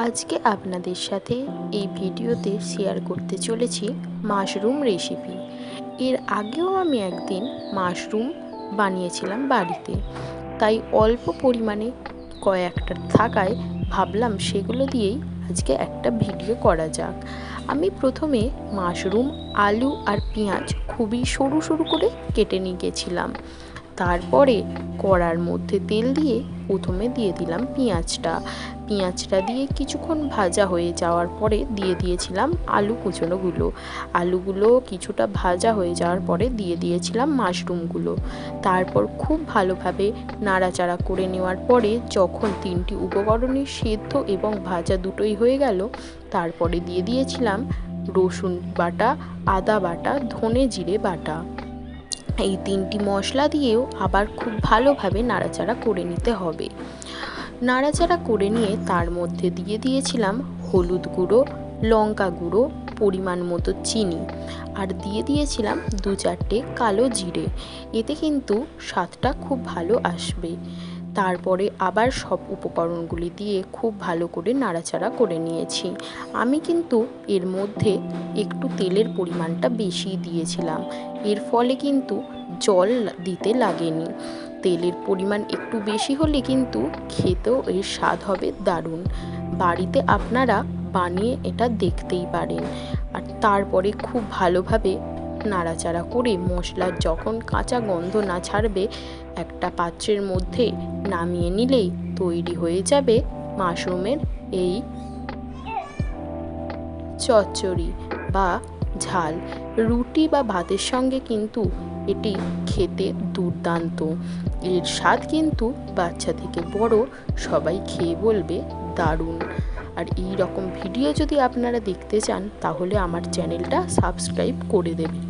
আজকে আপনাদের সাথে এই ভিডিওতে শেয়ার করতে চলেছি মাশরুম রেসিপি। এর আগেও আমি একদিন মাশরুম বানিয়েছিলাম বাড়িতে, তাই অল্প পরিমাণে কয়েকটা থাকায় ভাবলাম সেগুলো দিয়েই আজকে একটা ভিডিও করা যাক। আমি প্রথমে মাশরুম, আলু আর পেঁয়াজ খুবই সরু সরু করে কেটে নিয়ে গেছিলাম। তারপরে কড়ার মধ্যে তেল দিয়ে প্রথমে দিয়ে দিলাম পেঁয়াজটা দিয়ে কিছুক্ষণ ভাজা হয়ে যাওয়ার পরে দিয়ে দিয়েছিলাম আলুগুলো কিছুটা ভাজা হয়ে যাওয়ার পরে দিয়ে দিয়েছিলাম মাশরুমগুলো। তারপর খুব ভালোভাবে নাড়াচাড়া করে নেওয়ার পরে যখন তিনটি উপকরণই সেদ্ধ এবং ভাজা দুটোই হয়ে গেল, তারপরে দিয়ে দিয়েছিলাম রসুন বাটা, আদা বাটা, ধনে জিরে বাটা। এই তিনটি মশলা দিয়েও আবার খুব ভালোভাবে নাড়াচাড়া করে নিতে হবে। নাড়াচাড়া করে নিয়ে তার মধ্যে দিয়ে দিয়েছিলাম হলুদ গুঁড়ো, লঙ্কা গুঁড়ো, পরিমাণ মতো চিনি, আর দিয়ে দিয়েছিলাম 2-4টে কালো জিরে। এতে কিন্তু স্বাদটা খুব ভালো আসবে। তারপরে আবার সব উপকরণগুলি দিয়ে খুব ভালো করে নাড়াচাড়া করে নিয়েছি। আমি কিন্তু এর মধ্যে একটু তেলের পরিমাণটা বেশি দিয়েছিলাম, এর ফলে কিন্তু জল দিতে লাগেনি। তেলের পরিমাণ একটু বেশি হলে কিন্তু খেতেও এর স্বাদ হবে দারুণ। বাড়িতে আপনারা বানিয়ে এটা দেখতেই পারেন। আর তারপরে খুব ভালোভাবে নাড়াচাড়া করে মশলার যখন কাঁচা গন্ধ না ছাড়বে, একটা পাত্রের মধ্যে নামিয়ে নিলেই তৈরি হয়ে যাবে মাশরুমের এই চচ্চড়ি বা ঝাল। রুটি বা ভাতের সঙ্গে কিন্তু এটি খেতে দুর্দান্ত। এর স্বাদ কিন্তু বাচ্চা থেকে বড় সবাই খেয়ে বলবে দারুণ। আর এই রকম ভিডিও যদি আপনারা দেখতে চান তাহলে আমার চ্যানেলটা সাবস্ক্রাইব করে দেবেন।